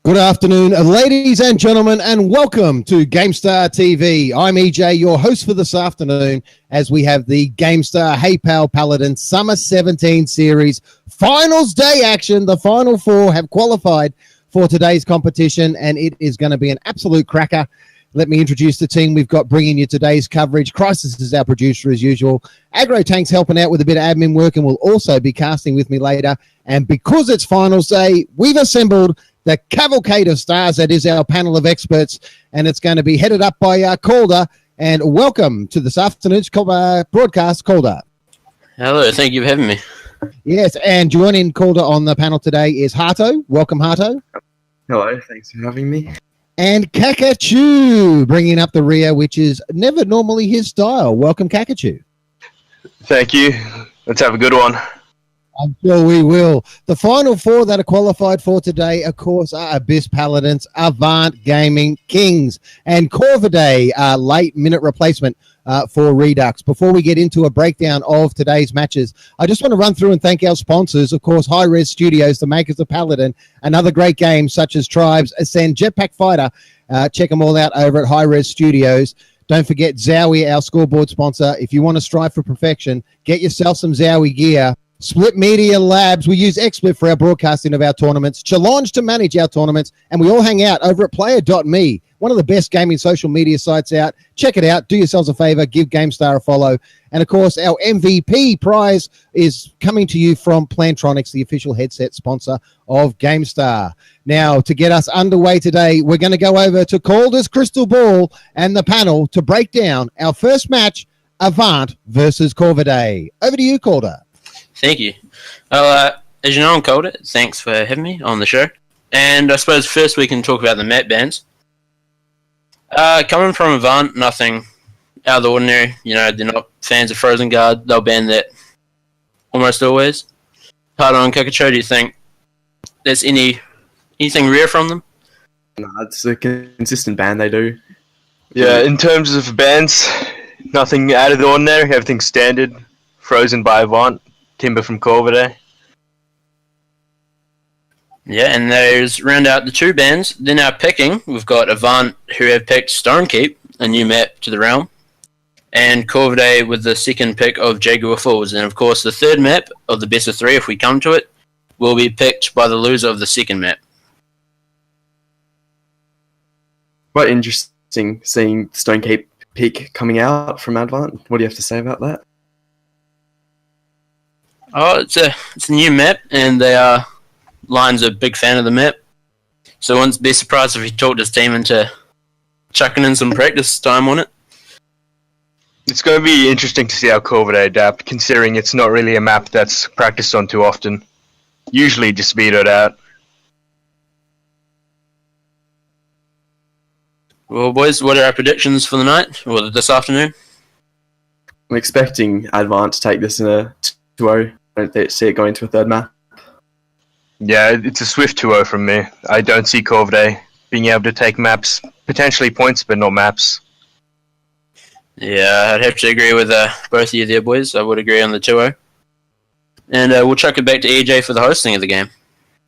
Good afternoon, ladies and gentlemen, and welcome to GameStar TV. I'm EJ, your host for this afternoon, as we have the GameStar HEYPAL Paladin Summer 17 Series Finals Day action. The Final Four have qualified for today's competition, and it is going to be an absolute cracker. Let me introduce the team we've got bringing you today's coverage. Crisis is our producer as usual. Aggro Tank's helping out with a bit of admin work and will also be casting with me later. And because it's Finals Day, we've assembled the cavalcade of stars that is our panel of experts, and it's going to be headed up by Calder. And welcome to this afternoon's broadcast, Calder. Hello, thank you for having me. Yes, and joining Calder on the panel today is Hato. Welcome, Hato. Hello, thanks for having me. And Kakachu, bringing up the rear, which is never normally his style. Welcome, Kakachu. Thank you. Let's have a good one. I'm sure we will. The final four that are qualified for today, of course, are Abyss Paladins, Avant Gaming Kings, and Corvidae, late-minute replacement for Redux. Before we get into a breakdown of today's matches, I just want to run through and thank our sponsors, of course, Hi-Res Studios, the makers of Paladin, and other great games such as Tribes, Ascend, Jetpack Fighter. Check them all out over at Hi-Res Studios. Don't forget Zowie, our scoreboard sponsor. If you want to strive for perfection, get yourself some Zowie gear. Split Media Labs, we use XSplit for our broadcasting of our tournaments, Challenge to manage our tournaments, and we all hang out over at player.me, one of the best gaming social media sites out. Check it out. Do yourselves a favor. Give GameStar a follow. And, of course, our MVP prize is coming to you from Plantronics, the official headset sponsor of GameStar. Now, to get us underway today, we're going to go over to Calder's Crystal Ball and the panel to break down our first match, Avant versus Corvidae. Over to you, Calder. Thank you. Well, as you know, I'm Calder. Thanks for having me on the show. And I suppose first we can talk about the map bans. Coming from Avant, nothing out of the ordinary. You know, they're not fans of Frozen Guard. They'll ban that almost always. Pardon on Kakacho, do you think there's anything rare from them? No, it's a consistent ban they do. Yeah, in terms of bans, nothing out of the ordinary. Everything's standard. Frozen by Avant. Timber from Corvidae. Yeah, and there's round out the two bands. They're now picking. We've got Avant, who have picked Stonekeep, a new map to the realm, and Corvidae with the second pick of Jaguar Falls. And of course, the third map of the best of three, if we come to it, will be picked by the loser of the second map. Quite interesting seeing Stonekeep pick coming out from Avant. What do you have to say about that? Oh, it's a new map, and Lion's a big fan of the map. So I wouldn't be surprised if he talked his team into chucking in some practice time on it. It's going to be interesting to see how Corvidae adapt, considering it's not really a map that's practiced on too often. Usually just speed it out. Well, boys, what are our predictions for the night, or this afternoon? I'm expecting Avant to take this in a 2-0. I don't see it going to a third map. Yeah, it's a swift 2-0 from me. I don't see Corvidae being able to take maps. Potentially points, but not maps. Yeah, I'd have to agree with both of you there, boys. I would agree on the 2-0. And we'll chuck it back to EJ for the hosting of the game.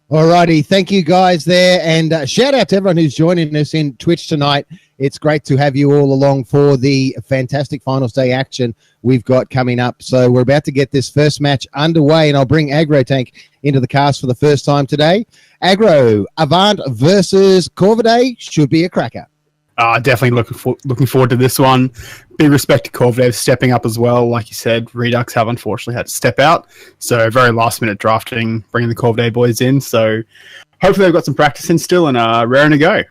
Alrighty, thank you guys there, and shout out to everyone who's joining us in Twitch tonight. It's great to have you all along for the fantastic Finals Day action we've got coming up. So we're about to get this first match underway, and I'll bring Aggro Tank into the cast for the first time today. Aggro, Avant versus Corvidae should be a cracker. Definitely looking forward to this one. Big respect to Corvidae stepping up as well. Like you said, Redux have unfortunately had to step out. So very last minute drafting, bringing the Corvidae boys in. So hopefully they've got some practice in still and raring to go.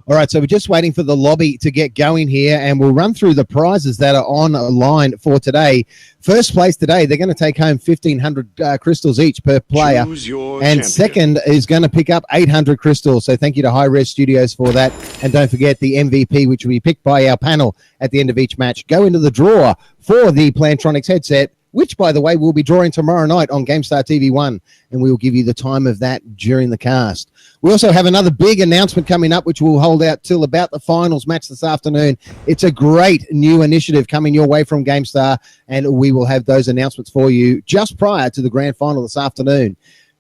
All right, so we're just waiting for the lobby to get going here, and we'll run through the prizes that are online for today. First place today, they're going to take home 1,500 crystals each per player. And champion. Second is going to pick up 800 crystals. So thank you to Hi-Res Studios for that. And don't forget the MVP, which will be picked by our panel at the end of each match. Go into the draw for the Plantronics headset, which, by the way, we'll be drawing tomorrow night on GameStar TV 1, and we will give you the time of that during the cast. We also have another big announcement coming up, which we'll hold out till about the finals match this afternoon. It's a great new initiative coming your way from GameStar, and we will have those announcements for you just prior to the grand final this afternoon.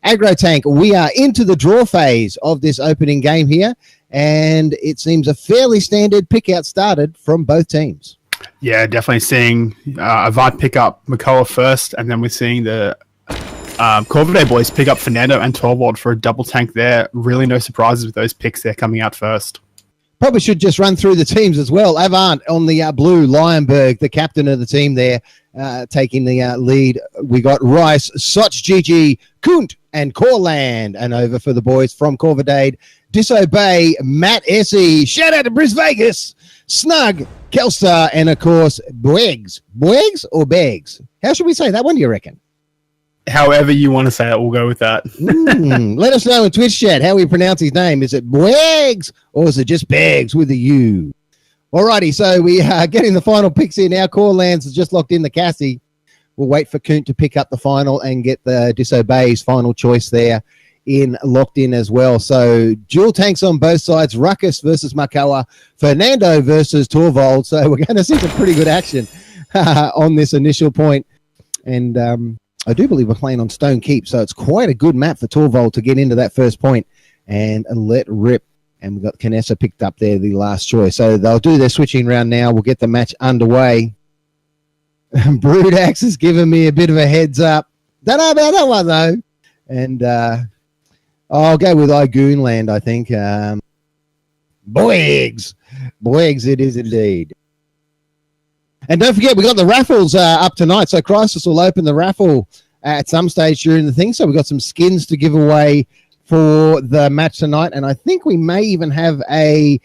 Aggro Tank, we are into the draw phase of this opening game here, and it seems a fairly standard pick-out started from both teams. Yeah, definitely seeing Avant pick up Makoa first, and then we're seeing the Corvidae boys pick up Fernando and Torvald for a double tank there. Really no surprises with those picks there coming out first. Probably should just run through the teams as well. Avant on the blue, Lionberg, the captain of the team there, taking the lead. We got Rice, Soch, Gigi, Kunt, and Corland. And over for the boys from Corvidae, Disobey, Matt Essie. Shout out to Bris Vegas, Snug, Kelstar, and of course, Boegs. Boegs or Bags? How should we say that one, do you reckon? However you want to say it, we'll go with that. Let us know in Twitch chat how we pronounce his name. Is it Boegs or is it just Bags with a U? Alrighty, so we are getting the final picks here now. Corlands has just locked in the Cassie. We'll wait for Kunt to pick up the final and get the Disobey's final choice there locked in as well. So dual tanks on both sides, Ruckus versus Makoa, Fernando versus Torvald. So we're going to see some pretty good action on this initial point. And I do believe we're playing on Stone Keep, so it's quite a good map for Torvald to get into that first point and let rip. And we've got Canessa picked up there, the last choice. So they'll do their switching round now. We'll get the match underway. Broodaxe has given me a bit of a heads up. Don't know about that one, though. And I'll go with Igoonland, I think. Boegs. Boegs it is indeed. And don't forget, we got the raffles up tonight. So Crisis will open the raffle at some stage during the thing. So we've got some skins to give away for the match tonight. And I think we may even have a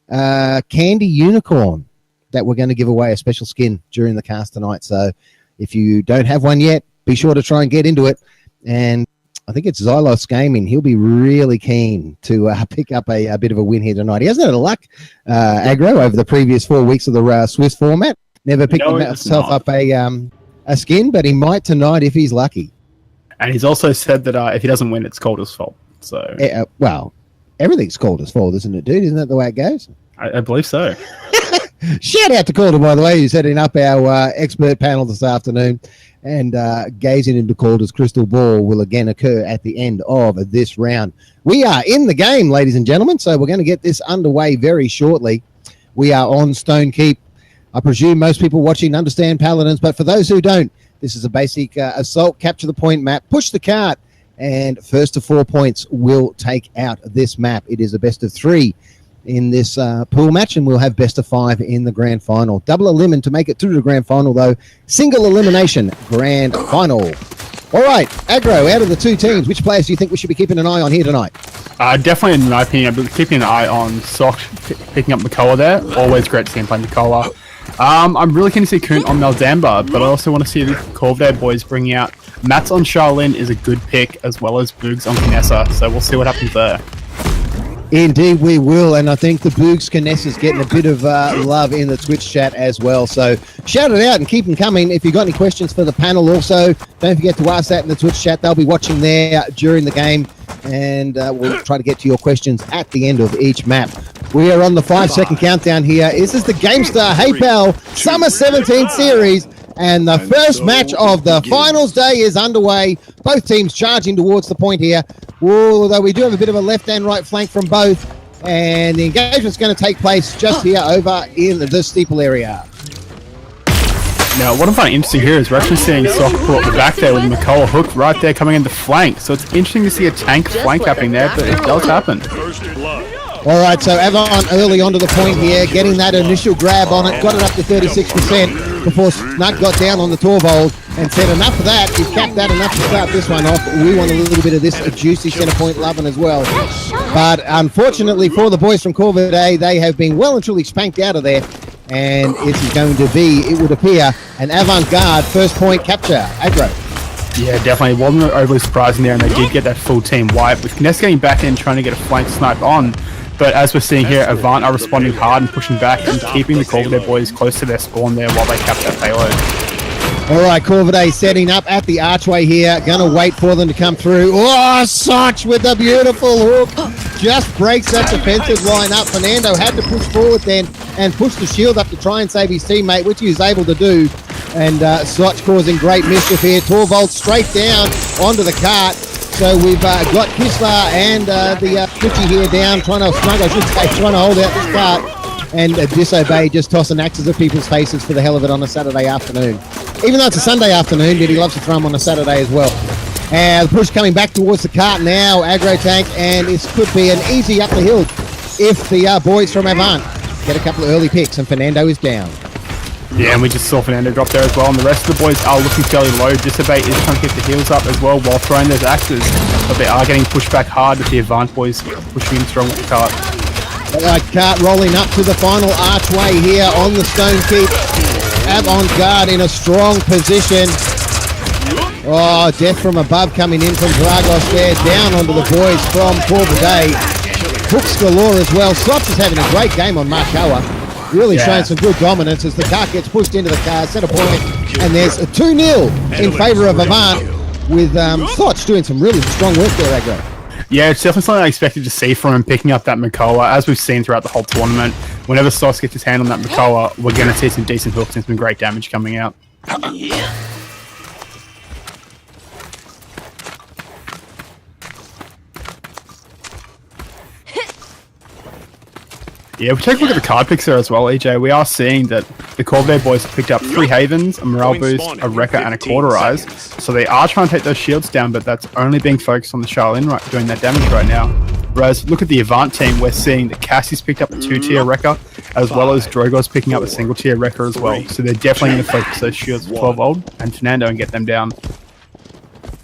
candy unicorn that we're going to give away a special skin during the cast tonight. So if you don't have one yet, be sure to try and get into it. And I think it's Xylos Gaming. He'll be really keen to pick up a bit of a win here tonight. He hasn't had a luck, Aggro, over the previous 4 weeks of the Swiss format. Never picked himself up a skin, but he might tonight if he's lucky. And he's also said that if he doesn't win, it's Calder's fault. So, well, everything's Calder's fault, isn't it, dude? Isn't that the way it goes? I believe so. Shout out to Calder, by the way, who's setting up our expert panel this afternoon. And gazing into Calder's crystal ball will again occur at the end of this round. We are in the game, ladies and gentlemen, so we're going to get this underway very shortly. We are on Stone Keep. I presume most people watching understand Paladins, but for those who don't, this is a basic assault, capture the point map, push the cart, and first to 4 points will take out this map. It is a best of 3 in this pool match, and we'll have best of 5 in the grand final. Double elimin to make it through the grand final, though. Single elimination grand final. All right, Aggro, out of the two teams, which players do you think we should be keeping an eye on here tonight? Definitely, in my opinion, I'm keeping an eye on Soch picking up Makoa there. Always great to see him play Makoa. I'm really keen to see Kunt on Meldamba, but I also want to see the Corvidae boys bringing out Mats on Charlene is a good pick, as well as Boogs on Canessa, so we'll see what happens there. Indeed, we will, and I think the Boogs Canessa's getting a bit of love in the Twitch chat as well, so shout it out and keep them coming. If you've got any questions for the panel also, don't forget to ask that in the Twitch chat. They'll be watching there during the game, and we'll try to get to your questions at the end of each map. We are on the 5-second countdown here. This is the GameStar HEYPAL Summer 17 series, and the first match of the finals day is underway. Both teams charging towards the point here, although we do have a bit of a left and right flank from both, and the engagement's going to take place just here over in the steeple area. Now, what I'm finding interesting here is we're actually seeing Soch pull up the back there with Makoa hooked right there coming into flank. So it's interesting to see a tank flank happening there, but it does happen. All right, so Avant early onto the point here, getting that initial grab on it, got it up to 36% before Snug got down on the Torvald and said, enough of that, you've capped that enough to start this one off. We want a little bit of this juicy center point loving as well. But unfortunately for the boys from Corvidae, they have been well and truly spanked out of there. And it is going to be, it would appear, an Avant Garde first point capture. Aggro. Yeah, definitely. Wasn't overly surprising there, and they did get that full team wipe. With Ness getting back in, trying to get a flank snipe on. But as we're seeing here, Avant are responding hard and pushing back and keeping the Corvidae boys close to their spawn there while they capture that payload. All right, Corvidae setting up at the archway here. Going to wait for them to come through. Oh, Soch with the beautiful hook. Just breaks that defensive line up. Fernando had to push forward then and push the shield up to try and save his teammate, which he was able to do. And Soch causing great mischief here. Torvald straight down onto the cart. So we've got Kislar and the Twitchy here down, trying to snuggle, I should say, trying to hold out this cart. And Disobey just tossing axes at people's faces for the hell of it on a Saturday afternoon. Even though it's a Sunday afternoon, but he loves to throw them on a Saturday as well. The push coming back towards the cart now, aggro tank, and this could be an easy up the hill if the boys from Avant get a couple of early picks, and Fernando is down. Yeah, and we just saw Fernando drop there as well, and the rest of the boys are looking fairly low. Disobey is trying to get the heels up as well while throwing those axes, but they are getting pushed back hard with the Avant boys pushing in strong with the cart. Cart rolling up to the final archway here on the Stone Keep. Avant Garde in a strong position. Oh, death from above coming in from Dragos there, down onto the boys from Corvidae. Hooks galore as well. Slops is having a great game on Markoa. Really showing some good dominance as the cart gets pushed into the car, center point, and there's a 2-0 in favour of Avant, with Slots doing some really strong work there, Aggro. Yeah, it's definitely something I expected to see from him picking up that Markoa. As we've seen throughout the whole tournament, whenever Slots gets his hand on that Markoa, we're going to see some decent hooks and some great damage coming out. Yeah, if we take a look at the card picks there as well, EJ, we are seeing that the Corvidae boys have picked up 3 Havens, a Morale Boost, a Wrecker, and a Cauterize. So they are trying to take those shields down, but that's only being focused on the Charlene doing that damage right now. Whereas, look at the Avant team, we're seeing that Cassie's picked up a 2-tier Wrecker, as well as Drogo's picking up a single-tier Wrecker as well. So they're definitely going to focus those shields with 12-old and Fernando and get them down.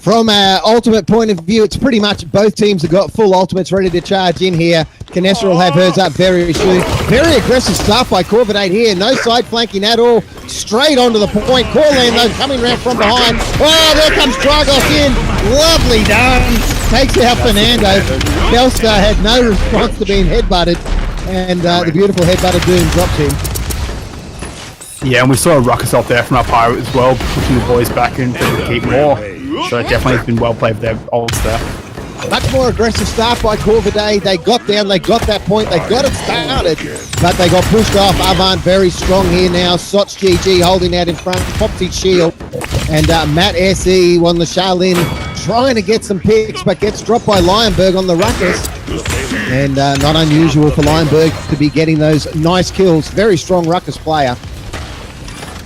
From our ultimate point of view, it's pretty much both teams have got full ultimates ready to charge in here. Canessa will have hers up very soon. Very aggressive stuff by Corvidae here. No side flanking at all. Straight onto the point. Corland, though, coming around from behind. Oh, there comes Dragos in. Lovely done. Takes out Fernando. Belstar had no response to being headbutted. And the beautiful headbutted Doom drops him. Yeah, and we saw a ruckus off there from our pirate as well, pushing the boys back in to keep more. So it definitely has been well played with their ults there. Much more aggressive start by Corvidae. They got down, they got that point, they got it started, but they got pushed off. Avant very strong here now. Sots GG holding out in front, pops his shield. And Matt SE on the Charlene trying to get some picks, but gets dropped by Lionberg on the ruckus. And not unusual for Lionberg to be getting those nice kills. Very strong ruckus player.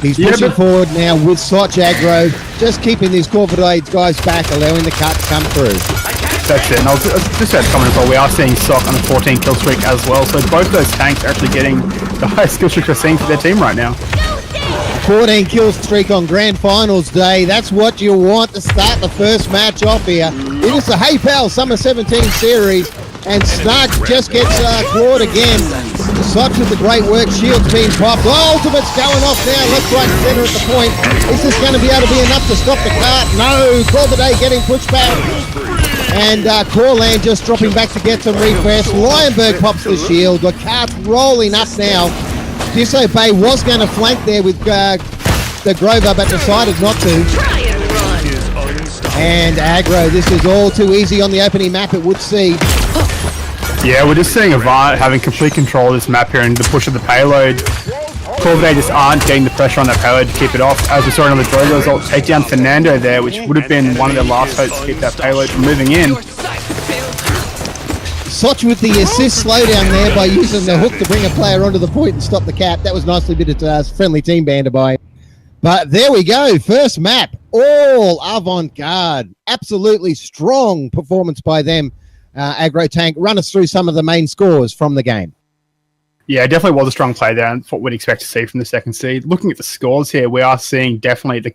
He's pushing forward now with Soch aggro, just keeping these Corvidae guys back, allowing the cut to come through. That's it. And I was just about to comment as well, we are seeing Soch on a 14 kill streak as well, so both those tanks are actually getting the highest kill streak we're seeing for their team right now. 14 kill streak on Grand Finals Day. That's what you want to start the first match off here. It is the HEYPAL Summer 17 Series, and Snug just gets clawed again. Soch with the great work, shields being popped. Oh, ultimate's going off now, left, right, and center at the point. Is this going to be able to be enough to stop the cart? No, Corvidae getting pushed back. And Corland just dropping back to get some refresh. Lionberg pops the shield. The cart's rolling up now. Disobey was going to flank there with the Grover, but decided not to. And aggro, this is all too easy on the opening map, it would seem. Yeah, we're just seeing Avant having complete control of this map here and the push of the payload. Corvidae just aren't getting the pressure on that payload to keep it off. As we saw another Drogo's ult take down Fernando there, which would have been one of their last hopes to keep that payload from moving in. Soch with the assist slowdown there by using the hook to bring a player onto the point and stop the cap. That was nicely bit of friendly team banter by him. But there we go, first map, all Avant Garde. Absolutely strong performance by them. Aggro Tank, run us through some of the main scores from the game. Yeah, it definitely was a strong play there, and what we'd expect to see from the second seed. Looking at the scores here, we are seeing definitely the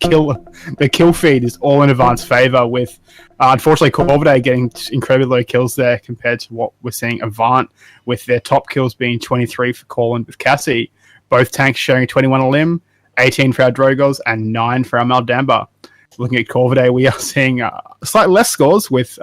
kill feed is all in Avant's favour, with unfortunately Corvidae getting incredibly low kills there compared to what we're seeing Avant, with their top kills being 23 for Corland with Cassie. Both tanks showing 21 a limb, 18 for our Drogos, and 9 for our Maldamba. Looking at Corvidae, we are seeing slightly less scores, with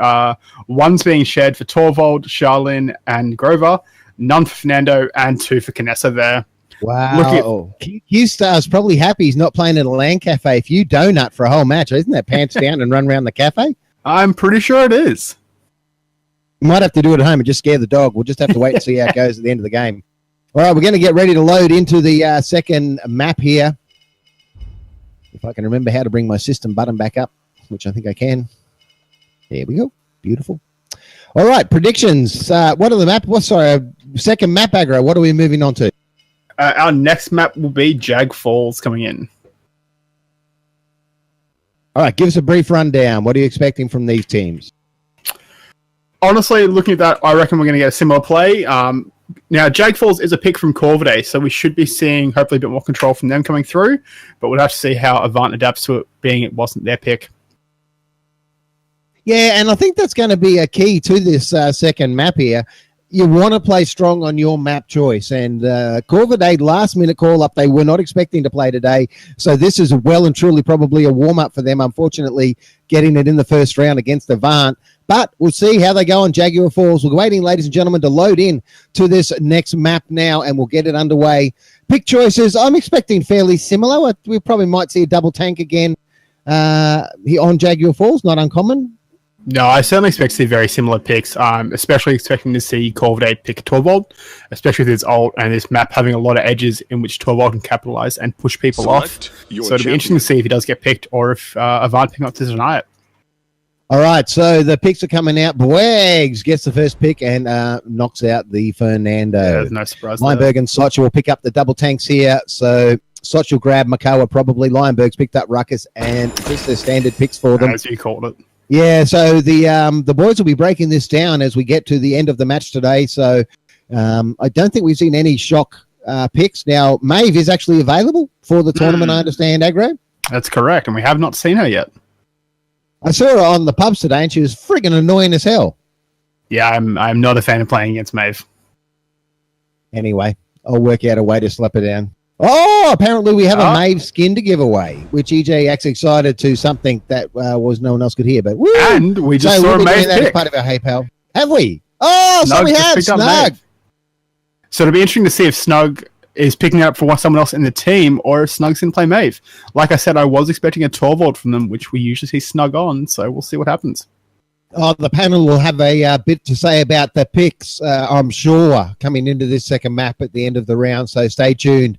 ones being shared for Torvald, Charlene, and Grover, none for Fernando, and 2 for Canessa there. Wow. Q-Star's probably happy he's not playing at a LAN cafe. If you donut for a whole match, isn't that pants down and run around the cafe? I'm pretty sure it is. You might have to do it at home and just scare the dog. We'll just have to wait and see how it goes at the end of the game. All right, we're going to get ready to load into the second map here. If I can remember how to bring my system button back up, which I think I can. There we go. Beautiful. All right, predictions. What are the map? Second map, aggro. What are we moving on to? Our next map will be Jag Falls coming in. All right, give us a brief rundown. What are you expecting from these teams? Honestly, looking at that, I reckon we're going to get a similar play. Now, Jag Falls is a pick from Corvidae, so we should be seeing hopefully a bit more control from them coming through, but we'll have to see how Avant adapts to it, being it wasn't their pick. Yeah, and I think that's going to be a key to this second map here. You want to play strong on your map choice, and Corvidae last-minute call-up, they were not expecting to play today, so this is well and truly probably a warm-up for them, unfortunately, getting it in the first round against Avant. But we'll see how they go on Jaguar Falls. We're waiting, ladies and gentlemen, to load in to this next map now, and we'll get it underway. Pick choices, I'm expecting fairly similar. We probably might see a double tank again here on Jaguar Falls, not uncommon. No, I certainly expect to see very similar picks, especially expecting to see Corvidae pick Torvald, especially with his ult and this map having a lot of edges in which Torvald can capitalize and push people off. So it'll be interesting to see if he does get picked or if Avant pick up to deny it. All right, so the picks are coming out. Bwags gets the first pick and knocks out the Fernando. Yeah, there's no surprise there. Lionberg and Soch will pick up the double tanks here. So Soch will grab Makawa probably. Lionberg's picked up Ruckus, and just the standard picks for them. As you called it. Yeah, so the boys will be breaking this down as we get to the end of the match today. So I don't think we've seen any shock picks. Now, Maeve is actually available for the tournament, I understand, aggro? That's correct, and we have not seen her yet. I saw her on the pubs today, and she was friggin' annoying as hell. Yeah, I'm not a fan of playing against Maeve. Anyway, I'll work out a way to slap her down. Oh, apparently we have a Maeve skin to give away, which EJ acts excited to something that was no one else could hear. But woo! And we just saw a Maeve that pick. as part of our HEYPAL. Have we? Oh, so we have Snug. So it'll be interesting to see if Snug is picking up for someone else in the team or if Snug's going to play Maeve. Like I said, I was expecting a Torvald from them, which we usually see Snug on, so we'll see what happens. Oh, the panel will have a bit to say about the picks, I'm sure, coming into this second map at the end of the round, so stay tuned.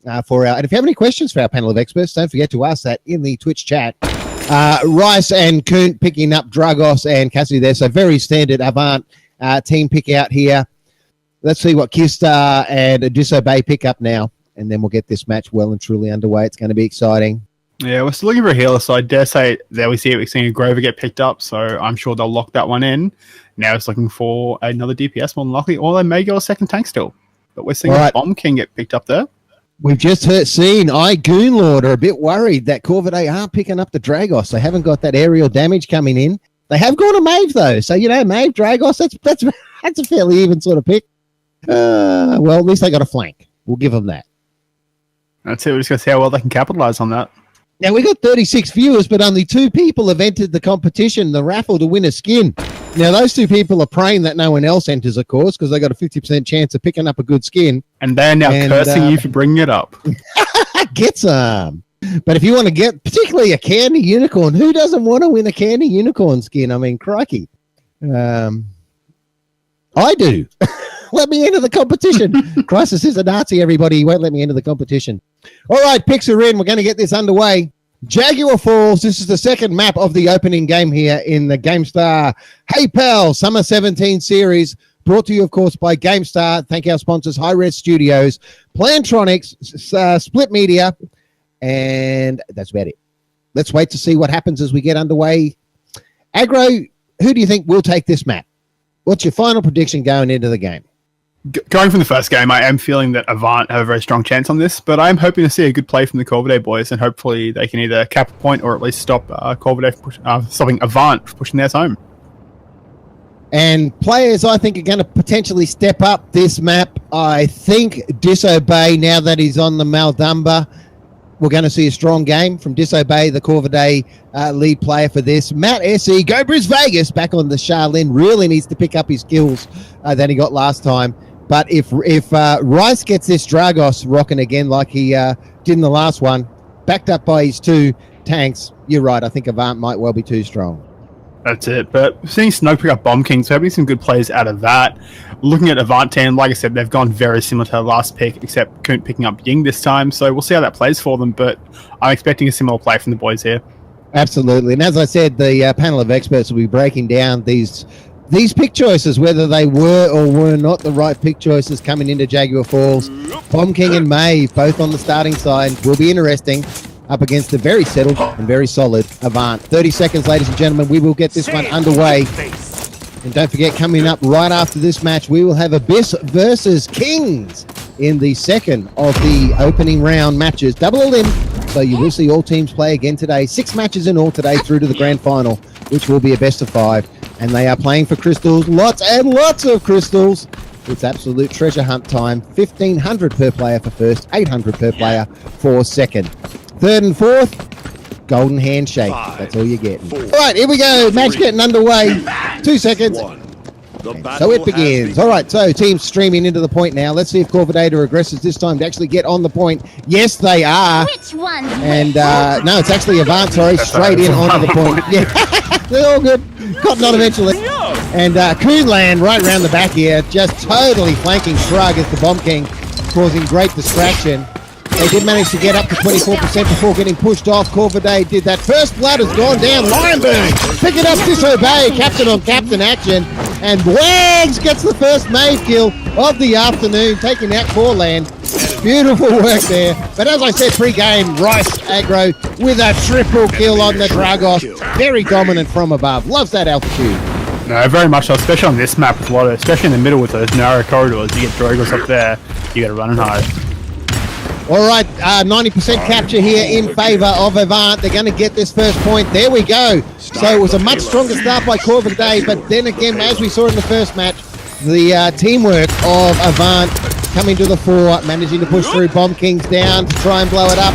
And if you have any questions for our panel of experts, don't forget to ask that in the Twitch chat. Rice and Kuhn picking up Dragos and Cassidy there, so very standard Avant team pick out here. Let's see what Kistar and Disobey pick up now, and then we'll get this match well and truly underway. It's going to be exciting. Yeah, we're still looking for a healer, so I dare say there we're seeing a Grover get picked up, so I'm sure they'll lock that one in. Now it's looking for another DPS more than likely, or they may go a second tank still. But we're seeing a Bomb King get picked up there. We've just seen Goonlord are a bit worried that Corvidae aren't picking up the Dragos. They haven't got that aerial damage coming in. They have gone to Maeve, though. So, Maeve, Dragos, that's a fairly even sort of pick. Well, at least they got a flank. We'll give them that. That's it. We're just going to see how well they can capitalize on that. Now, we got 36 viewers, but only 2 people have entered the competition, the raffle to win a skin. Now, those 2 people are praying that no one else enters, of course, because they got a 50% chance of picking up a good skin. And they're now cursing you for bringing it up. Get some. But if you want to get, particularly a candy unicorn, who doesn't want to win a candy unicorn skin? I mean, crikey. I do. Let me enter the competition. Crisis is a Nazi, everybody. He won't let me enter the competition. All right, picks are in. We're going to get this underway. Jaguar Falls. This is the second map of the opening game here in the GameStar HEYPAL Summer 17 series. Brought to you, of course, by GameStar. Thank our sponsors, Hi-Res Studios, Plantronics, Split Media, and that's about it. Let's wait to see what happens as we get underway. Aggro, who do you think will take this map? What's your final prediction going into the game? Going from the first game, I am feeling that Avant have a very strong chance on this, but I'm hoping to see a good play from the Corvidae boys, and hopefully they can either cap a point or at least stop Corvidae stopping Avant from pushing theirs home. And players, I think, are going to potentially step up this map. I think Disobey, now that he's on the Maldumba, we're going to see a strong game from Disobey, the Corvidae lead player for this. Matt SE, go Bruce Vegas, back on the Charlene, really needs to pick up his skills that he got last time. But if Rice gets this Dragos rocking again like he did in the last one, backed up by his 2 tanks, you're right. I think Avant might well be too strong. That's it. But seeing Snug pick up Bomb King, so having some good plays out of that. Looking at Avant team, like I said, they've gone very similar to the last pick, except Kunt picking up Ying this time. So we'll see how that plays for them. But I'm expecting a similar play from the boys here. Absolutely. And as I said, the panel of experts will be breaking down these pick choices, whether they were or were not the right pick choices coming into Jaguar Falls. Bomb King and Maeve, both on the starting side, will be interesting up against the very settled and very solid Avant. 30 seconds, ladies and gentlemen, we will get this one underway. And don't forget, coming up right after this match, we will have Abyss versus Kings in the second of the opening round matches. Double elim, so you will see all teams play again today. 6 matches in all today through to the grand final, which will be a best of 5. And they are playing for crystals, lots and lots of crystals. It's absolute treasure hunt time. 1,500 per player for first, 800 per player for second. Third and fourth, golden handshake. That's all you're getting. All right, here we go. Match getting underway. 2 seconds. So it begins. All right, so teams streaming into the point now. Let's see if Corvidae are aggressive this time to actually get on the point. Yes, they are. Which one? And no, it's actually Avant, sorry, straight in onto the point. Yeah, they're all good. Cotton on eventually. And Coonland right around the back here, just totally flanking Shrug as the Bomb King, causing great distraction. They did manage to get up to 24% before getting pushed off. Corvidae did that. First blood has gone down. Lionberg pick it up, disobey. Captain on captain action. And Wags gets the first Maeve kill of the afternoon, taking out Corland. Beautiful work there. But as I said pre-game, Rice aggro with a triple kill on the Dragos. Very dominant from above. Loves that altitude. No, very much so, especially on this map with a lot of, especially in the middle with those narrow corridors. You get Dragos up there, you got to run and hide. All right, 90% capture here in favour of Avant. They're going to get this first point. There we go. So it was a much stronger start by Corvidae, but then again, as we saw in the first match, the teamwork of Avant coming to the fore, managing to push through. Bomb King's down to try and blow it up,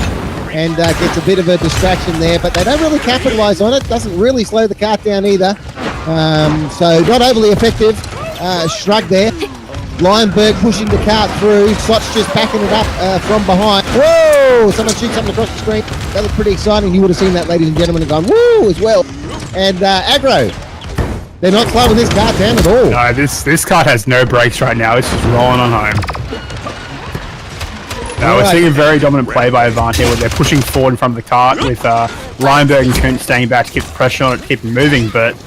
and gets a bit of a distraction there, but they don't really capitalise on it. Doesn't really slow the cart down either. So not overly effective. Shrug there. Lionberg pushing the cart through. Slot's just backing it up from behind. Whoa! Someone shoots something across the screen. That looked pretty exciting. You would have seen that, ladies and gentlemen, and gone, woo, as well. And aggro. They're not slowing this cart down at all. No, this cart has no brakes right now. It's just rolling on home. No, we're seeing a very dominant play by Avant here where they're pushing forward in front of the cart with Lionberg and Kunt staying back to keep the pressure on it, keep it moving, but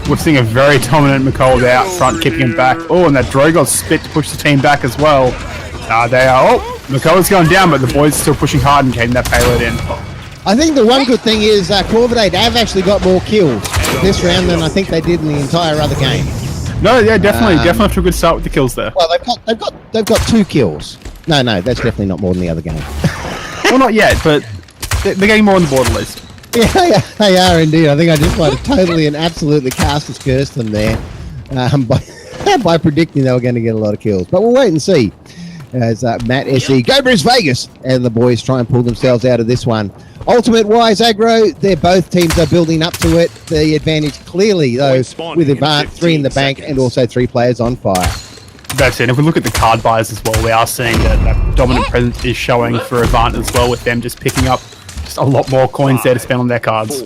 we're seeing a very dominant McCall out front, keeping him back. Oh, and that Drogon spit to push the team back as well. They are, McCall's going down, but the boys are still pushing hard and getting that payload in. I think the one good thing is Corvidae, they've actually got more kills this round than I think they did in the entire other game. No, yeah, definitely have a good start with the kills there. Well, they've got 2 kills. No, that's definitely not more than the other game. Well, not yet, but they're getting more on the board at least. Yeah, they are indeed. I think I just might have totally and absolutely cast as cursed them there by predicting they were going to get a lot of kills. But we'll wait and see as Matt SE, go Bruce Vegas, and the boys try and pull themselves out of this one. Ultimate-wise, aggro, both teams are building up to it. The advantage clearly, though, with Avant, 3 in the bank and also 3 players on fire. That's it. If we look at the card buyers as well, we are seeing that dominant presence is showing for Avant as well, with them just picking up just a lot more coins there to spend on their cards.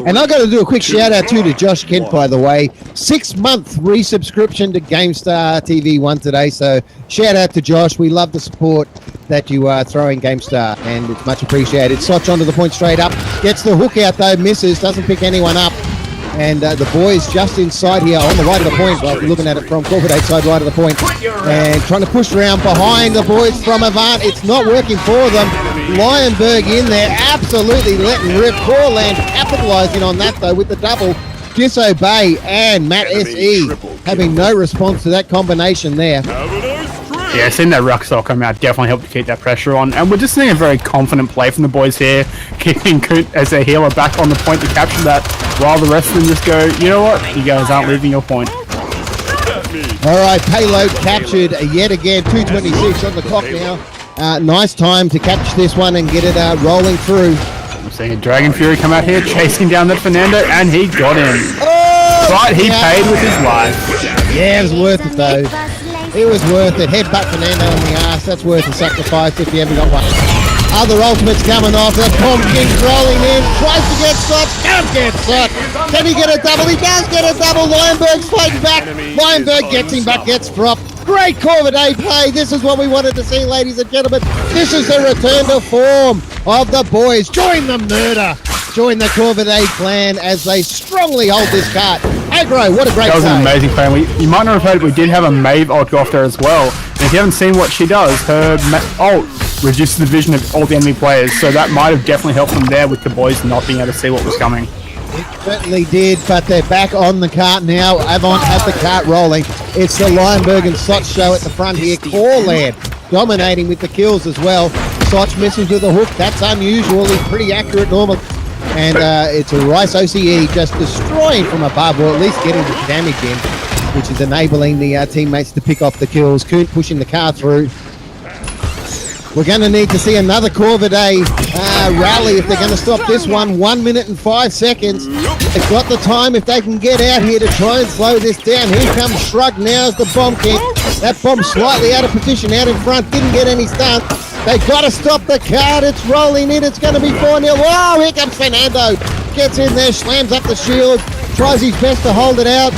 And I've got to do a quick shout out to Josh Kent, by the way. 6-month resubscription to GameStar TV 1 today. So shout out to Josh. We love the support that you are throwing GameStar, and it's much appreciated. Soch onto the point straight up. Gets the hook out though, misses, doesn't pick anyone up. And the boys just inside here on the right of the point. Well, if you're looking at it from Corvidae side, right of the point. And trying to push around behind the boys from Avant. It's not working for them. Lionberg in there, absolutely letting rip. Corland capitalising on that though with the double. Disobey and Matt SE having no response to that combination there. Yeah, seeing that Ruxel come out definitely helped to keep that pressure on. And we're just seeing a very confident play from the boys here, keeping Kunt as a healer back on the point to capture that, while the rest of them just go, you know what, you guys aren't leaving your point. All right, payload captured yet again, 2:26 on the clock now. Nice time to catch this one and get it rolling through. I'm seeing a Dragon Fury come out here, chasing down that Fernando, and he got him. Oh, But he paid with his life. Yeah, it was worth it though. It was worth it. Headbutt Fernando in the ass. That's worth a sacrifice if you haven't got one. Other ultimates coming off. That Bomb King's rolling in. Tries to get shot. Can't get shot. Can he get a double? He does get a double. Lionberg's fighting back. Lionberg gets him but gets dropped. Great Corvidae play. This is what we wanted to see, ladies and gentlemen. This is the return to form of the boys. Join the murder. join the Corvidae clan as they strongly hold this cart. Aggro, what a great That was an play. amazing play. You might not have heard, we did have a Maeve ult go off there as well. And if you haven't seen what she does, her ult reduces the vision of all the enemy players. So that might have definitely helped them there with the boys not being able to see what was coming. It certainly did, but they're back on the cart now. Avant had the cart rolling. It's the Lionberg and Soch show at the front here. Corland dominating with the kills as well. Soch misses with a hook. That's unusual. He's pretty accurate normally. And it's a Rice OCE just destroying from above, or at least getting the damage in, which is enabling the teammates to pick off the kills. Kuhn pushing the car through. We're going to need to see another Corvidae rally if they're going to stop this one. 1 minute and 5 seconds. They've got the time if they can get out here to try and slow this down. Here comes Shrug now as the bomb kick. That bomb slightly out of position, out in front. Didn't get any stun. They've got to stop the card. It's rolling in. It's going to be 4-0. Oh, here comes Fernando. Gets in there, slams up the shield. Tries his best to hold it out.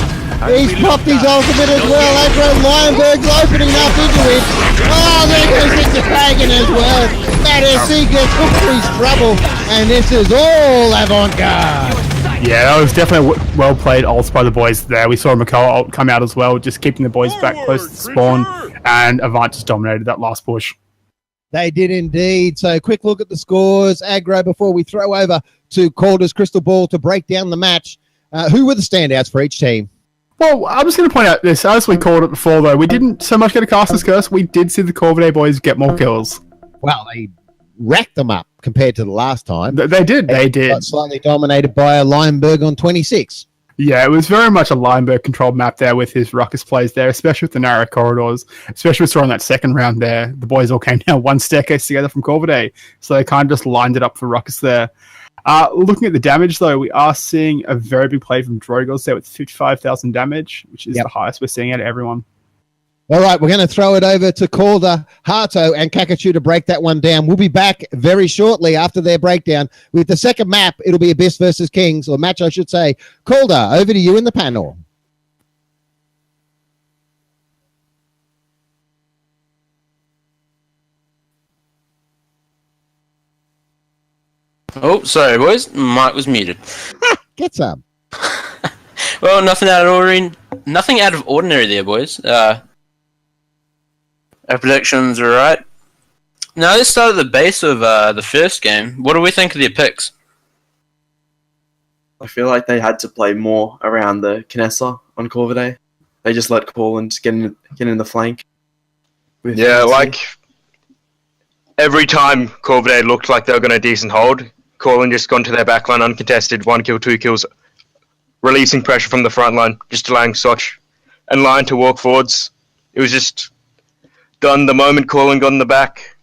He's popped his ultimate as well. Aggro Lionberg's opening up into it. Oh, there goes into Dragon as well. That SC gets hooked for his trouble. And this is all Avant Garde. Yeah, that was definitely well played ults by the boys there. We saw Makoa ult come out as well, just keeping the boys back close to the spawn. And Avant just dominated that last push. They did indeed. So quick look at the scores. Aggro before we throw over to Calder's Crystal Ball to break down the match. Who were the standouts for each team? Well, I was going to point out this, as we called it before, though, we didn't so much get a Caster's Curse. We did see the Corvidae boys get more kills. Well, they racked them up compared to the last time. They did. Got slightly dominated by a Lionberg on 26. Yeah, it was very much a Lionberg-controlled map there with his ruckus plays there, especially with the narrow corridors. Especially we saw in that second round there, the boys all came down one staircase together from Corvidae, so they kind of just lined it up for ruckus there. Looking at the damage, though, we are seeing a very big play from Drogos there with 55,000 damage, which is the highest we're seeing out of everyone. All right, we're going to throw it over to Calder, Hato, and Kakachu to break that one down. We'll be back very shortly after their breakdown with the second map. It'll be Abyss versus Kings, or match, I should say. Calder, over to you in the panel. Oh, sorry, boys. Mic was muted. Get some. Well, nothing out of ordinary there, boys. Our predictions are right. Now, let's start at the base of the first game. What do we think of their picks? I feel like they had to play more around the Kinessa on Corvidae. They just let Corland get in the flank. Yeah, like every time Corvidae looked like they were going to decent hold, Corland just gone to their backline uncontested, 1 kill, 2 kills, releasing pressure from the front line, just allowing Soch and Lion to walk forwards. It was just done the moment Corland got in the back.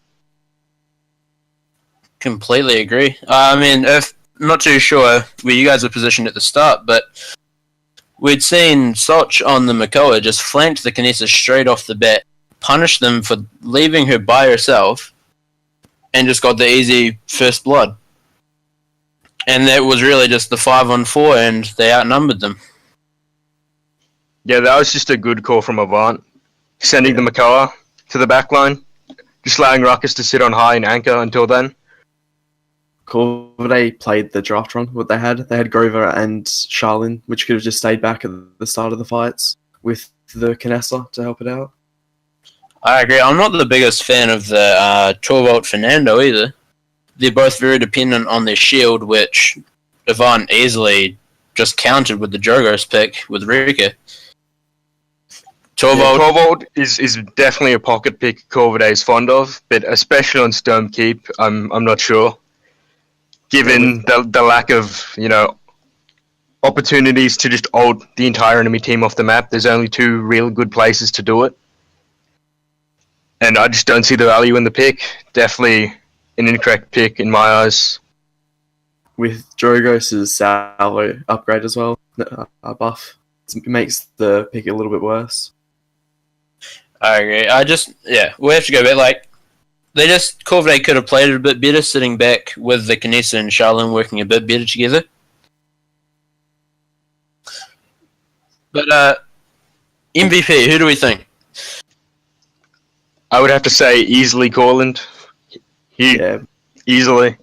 Completely agree. I mean, not too sure where you guys were positioned at the start, but we'd seen Soch on the Makoa just flanked the Kinessa straight off the bat, punished them for leaving her by herself, and just got the easy first blood. And that was really just the 5-on-4, and they outnumbered them. Yeah, that was just a good call from Avant, sending the Makoa to the backline, just allowing Ruckus to sit on high and anchor until then. Corvidae played the draft run, what they had. They had Grover and Charlene, which could have just stayed back at the start of the fights with the Kinessa to help it out. I agree. I'm not the biggest fan of the 12-volt Fernando either. They're both very dependent on their shield, which Avant easily just countered with the Drogos pick with Rika. 12-volt is definitely a pocket pick Corvidae is fond of, but especially on Stone Keep, I'm not sure. Given the lack of, opportunities to just ult the entire enemy team off the map, there's only 2 real good places to do it. And I just don't see the value in the pick. Definitely an incorrect pick in my eyes. With Drogos' salvo upgrade as well, buff, it makes the pick a little bit worse. I agree. We have to go back. Corvidae could have played it a bit better, sitting back with the Kinessa and Charlene working a bit better together. But MVP, who do we think? I would have to say easily Corland. Easily.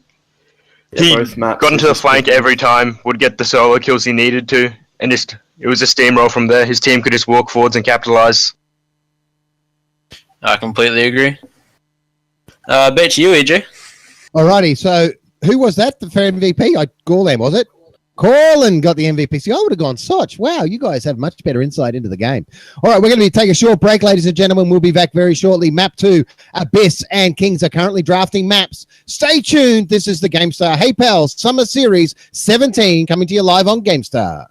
He both maps got into were the just flank good. every time, would get the solo kills he needed to, and just it was a steamroll from there. His team could just walk forwards and capitalize. I completely agree. Back to you, EJ. Alrighty, so who was that for MVP? Gorlam, was it? Corlin got the MVP. See, I would have gone Soch. Wow, you guys have much better insight into the game. All right, we're going to take a short break, ladies and gentlemen. We'll be back very shortly. Map 2, Abyss and Kings are currently drafting maps. Stay tuned. This is the GameStar HEYPAL Summer Series 17 coming to you live on GameStar.